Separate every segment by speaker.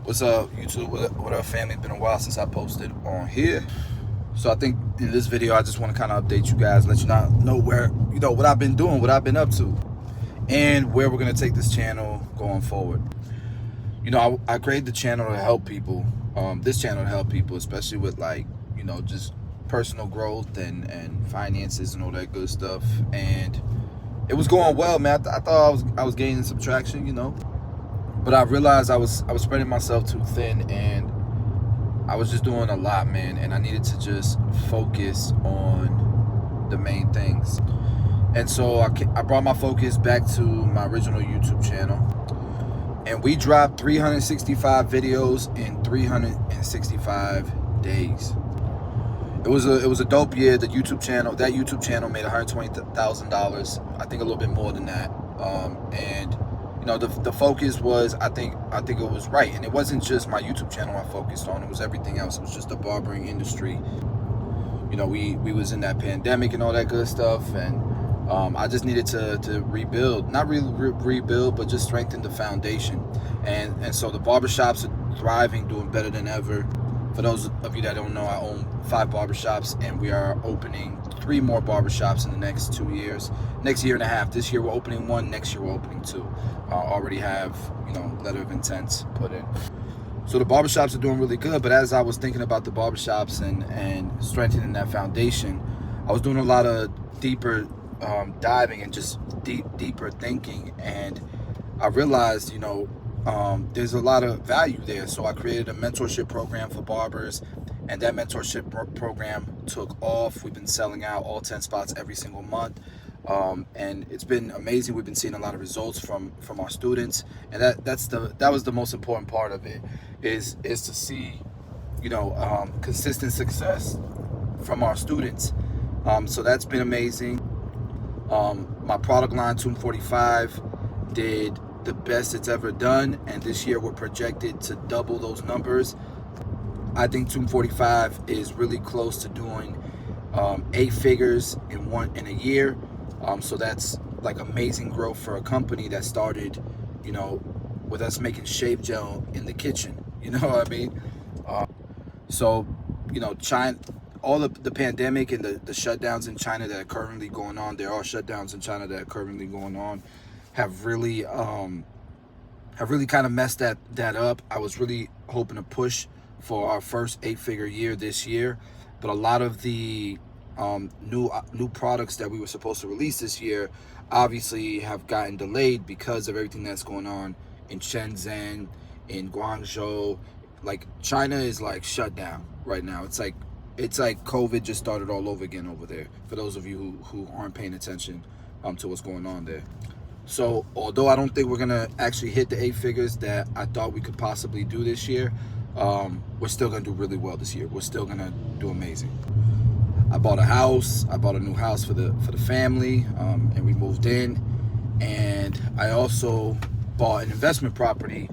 Speaker 1: What's up, YouTube? What up, family? It's been a while since I posted on here. So I think in this video, I just want to kind of update you guys, let you know where, what I've been doing, what I've been up to, and where we're going to take this channel going forward. I created the channel to help people, this channel to help people, especially with just personal growth and finances and all that good stuff. And it was going well, man. I thought I was gaining some traction, but I realized I was spreading myself too thin, and I was just doing a lot, man, and I needed to just focus on the main things. And so I brought my focus back to my original YouTube channel, and we dropped 365 videos in 365 days. It was a dope year. That YouTube channel made $120,000. I think a little bit more than that. And the focus was, I think it was right, and it wasn't just my YouTube channel I focused on. It was everything else. It was just the barbering industry. We was in that pandemic and all that good stuff, and I just needed to rebuild, not really rebuild, but just strengthen the foundation. And so the barbershops are thriving, doing better than ever. For those of you that don't know, I own 5 barbershops, and we are opening 3 more barbershops in the next 2 years. Next year and a half. This year we're opening 1. Next year we're opening 2. Already have, letter of intent put in. So the barbershops are doing really good. But as I was thinking about the barbershops and strengthening that foundation, I was doing a lot of deeper diving and just deeper thinking. And I realized, there's a lot of value there. So I created a mentorship program for barbers, and that mentorship program took off. We've been selling out all 10 spots every single month, and it's been amazing. We've been seeing a lot of results from our students, and that was the most important part of it, is to see consistent success from our students. So that's been amazing. My product line 245 did the best it's ever done, and this year we're projected to double those numbers. I think 245 is really close to doing 8 figures in a year. So that's like amazing growth for a company that started, with us making shave gel in the kitchen. You know what I mean? China, all of the pandemic and the shutdowns in China that are currently going on, there are shutdowns in China that are currently going on, have really kind of messed that up. I was really hoping to push for our first 8-figure year this year, but a lot of the new products that we were supposed to release this year obviously have gotten delayed because of everything that's going on in Shenzhen, in Guangzhou. Like, China is like shut down right now. It's like COVID just started all over again over there, for those of you who aren't paying attention to what's going on there. So although I don't think we're gonna actually hit the 8 figures that I thought we could possibly do this year, we're still gonna do really well this year. We're still gonna do amazing. I bought a house. I bought a new house for the family, and we moved in. And I also bought an investment property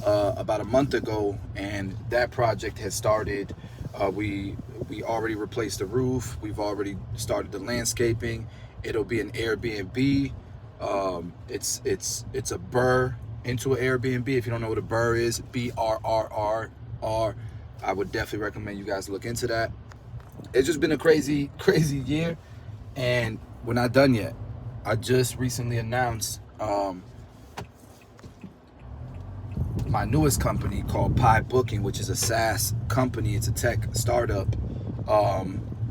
Speaker 1: about a month ago, and that project has started. We already replaced the roof. We've already started the landscaping. It'll be an Airbnb. It's a burr into an Airbnb. If you don't know what a burr is, BRRRR, I would definitely recommend you guys look into that. It's just been a crazy year, and we're not done yet. I just recently announced my newest company called Pi Booking, which is a SaaS company. It's a tech startup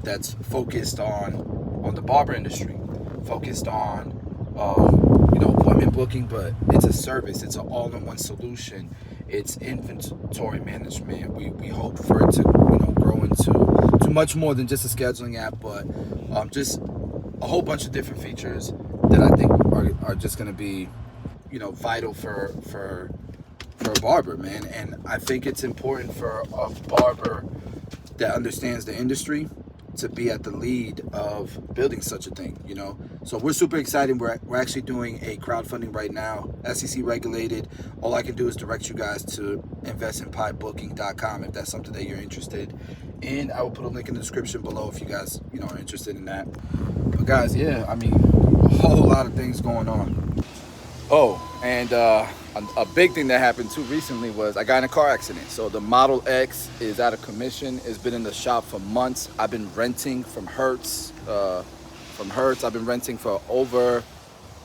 Speaker 1: that's focused on the barber industry, focused on appointment booking, but it's a service. It's an all-in-one solution. It's inventory management. We hope for it to grow into much more than just a scheduling app, but just a whole bunch of different features that I think are just going to be vital for a barber, man. And I think it's important for a barber that understands the industry to be at the lead of building such a thing, So we're super excited. We're actually doing a crowdfunding right now, SEC regulated. All I can do is direct you guys to investinpibooking.com if that's something that you're interested in. I will put a link in the description below if you guys, are interested in that. But guys, yeah, I mean, a whole lot of things going on. Oh, and a big thing that happened too recently was I got in a car accident. So the Model X is out of commission. It's been in the shop for months. I've been renting from Hertz. I've been renting for over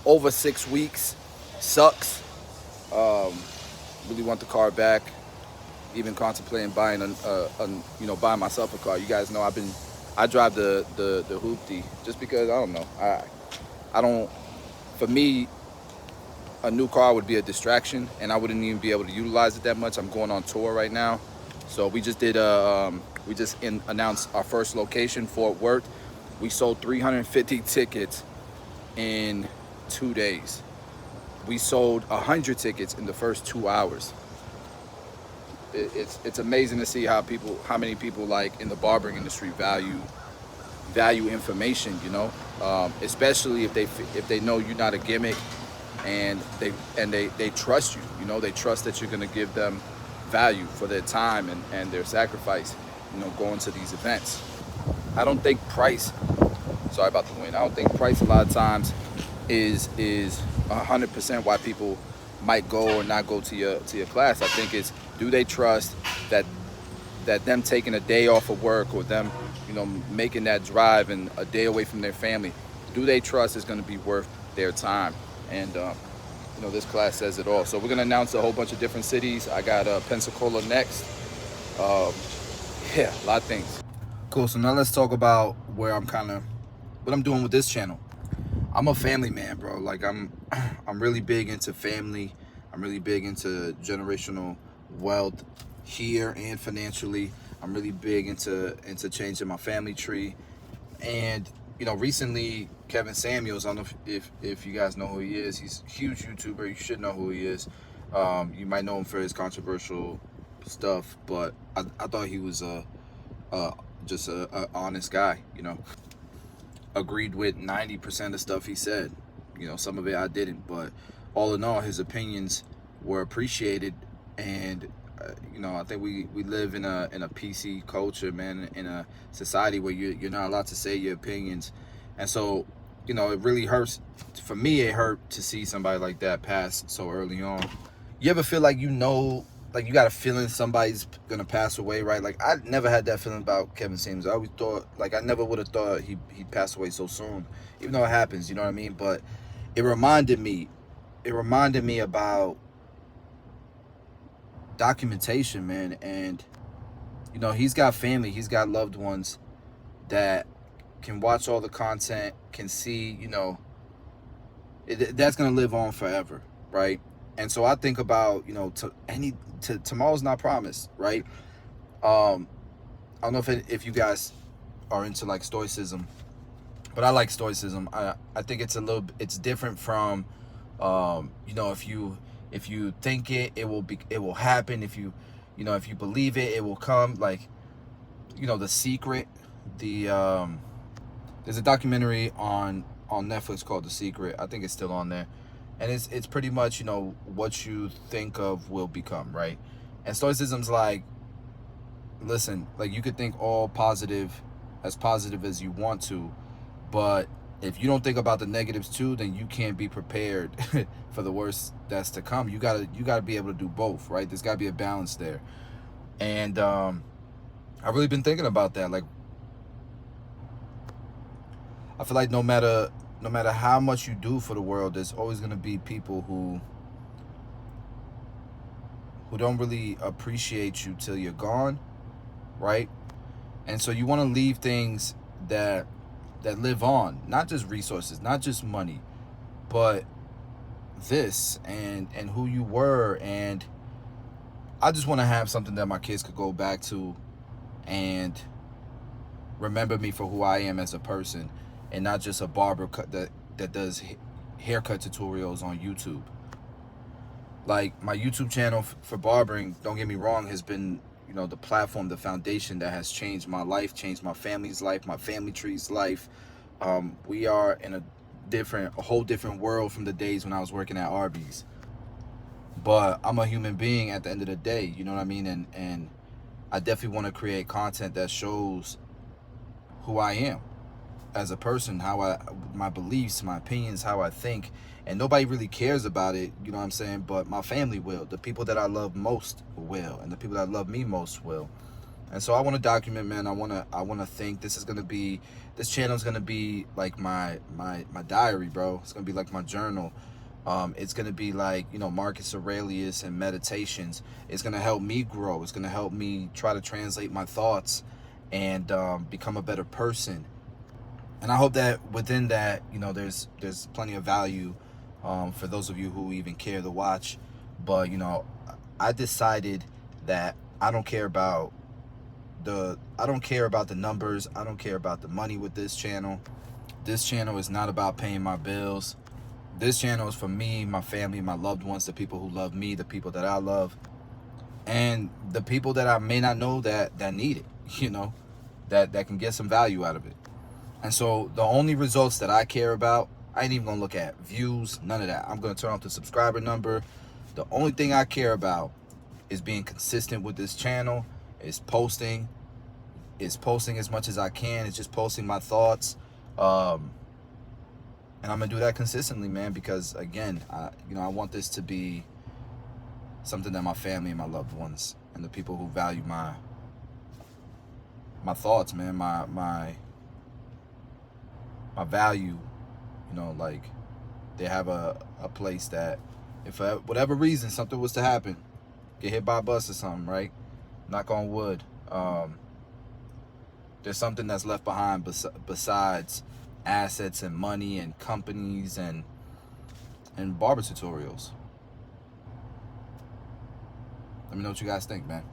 Speaker 1: 6 weeks. Sucks. Um, really want the car back. Even contemplating buying buying myself a car. You guys know I drive the hoopty just because I don't know. I don't. For me, a new car would be a distraction, and I wouldn't even be able to utilize it that much. I'm going on tour right now, so we just announced our first location, Fort Worth. We sold 350 tickets in 2 days. We sold 100 tickets in the first 2 hours. It's amazing to see how many people like in the barbering industry value information. Especially if they know you're not a gimmick, and they trust you. They trust that you're going to give them value for their time and their sacrifice. Going to these events. I don't think price. Sorry about the wind. I don't think price a lot of times is 100% why people might go or not go to your class. I think it's, do they trust that them taking a day off of work, or them making that drive and a day away from their family, do they trust it's going to be worth their time? And this class says it all. So we're going to announce a whole bunch of different cities. I got Pensacola next. A lot of things. Cool. So now let's talk about what I'm doing with this channel. I'm a family man, bro. Like I'm really big into family. I'm really big into generational wealth here and financially. I'm really big into changing my family tree. And recently Kevin Samuels, I don't know if you guys know who he is. He's a huge YouTuber. You should know who he is. You might know him for his controversial stuff, but I thought he was just a honest guy. Agreed with 90% of stuff he said. Some of it I didn't, but all in all, his opinions were appreciated. And I think we live in a PC culture, man, in a society where you're not allowed to say your opinions. And so it really hurts. For me, it hurt to see somebody like that pass so early on. You ever feel like like you got a feeling somebody's gonna pass away, right? Like I never had that feeling about Kevin Samuels. I always thought, like, I never would have thought he'd pass away so soon, even though it happens, you know what I mean? But it reminded me about documentation, man. And he's got family, he's got loved ones that can watch all the content, can see, that's gonna live on forever, right? And so I think about, tomorrow's not promised, right? I don't know if you guys are into like stoicism, but I like stoicism. I think it's different from, if you think it will happen. If you believe it will come. Like, The Secret. There's a documentary on Netflix called The Secret. I think it's still on there. And it's pretty much, what you think of will become, right? And stoicism's like, listen, like you could think all positive as you want to, but if you don't think about the negatives too, then you can't be prepared for the worst that's to come. You gotta be able to do both, right? There's gotta be a balance there. And I've really been thinking about that. Like, I feel like no matter how much you do for the world, there's always going to be people who don't really appreciate you till you're gone, right? And so you want to leave things that live on, not just resources, not just money, but this and who you were. And I just want to have something that my kids could go back to and remember me for who I am as a person, and not just a barber that does haircut tutorials on YouTube. Like, my YouTube channel for barbering, don't get me wrong, has been, the platform, the foundation that has changed my life, changed my family's life, my family tree's life. We are in a whole different world from the days when I was working at Arby's. But I'm a human being at the end of the day, you know what I mean? And I definitely want to create content that shows who I am. as a person, my beliefs, my opinions, how I think, and nobody really cares about it, you know what I'm saying? But my family will. The people that I love most will, and the people that love me most will. And so I want to document, man. I want to think this channel is gonna be like my diary, bro. It's gonna be like my journal. It's gonna be like, you know, Marcus Aurelius and meditations. It's gonna help me grow. It's gonna help me try to translate my thoughts and become a better person. And I hope that within that, you know, there's plenty of value for those of you who even care to watch. But, you know, I decided that I don't care about the numbers. I don't care about the money with this channel. This channel is not about paying my bills. This channel is for me, my family, my loved ones, the people who love me, the people that I love, and the people that I may not know that need it, you know, that can get some value out of it. And so the only results that I care about, I ain't even gonna look at views, none of that. I'm gonna turn off the subscriber number. The only thing I care about is being consistent with this channel, is posting as much as I can. It's just posting my thoughts. And I'm gonna do that consistently, man, because again, I want this to be something that my family and my loved ones and the people who value my thoughts, man, my value, you know, like they have a place that if for whatever reason something was to happen, get hit by a bus or something, right? Knock on wood. There's something that's left behind besides assets and money and companies and barber tutorials. Let me know what you guys think, man.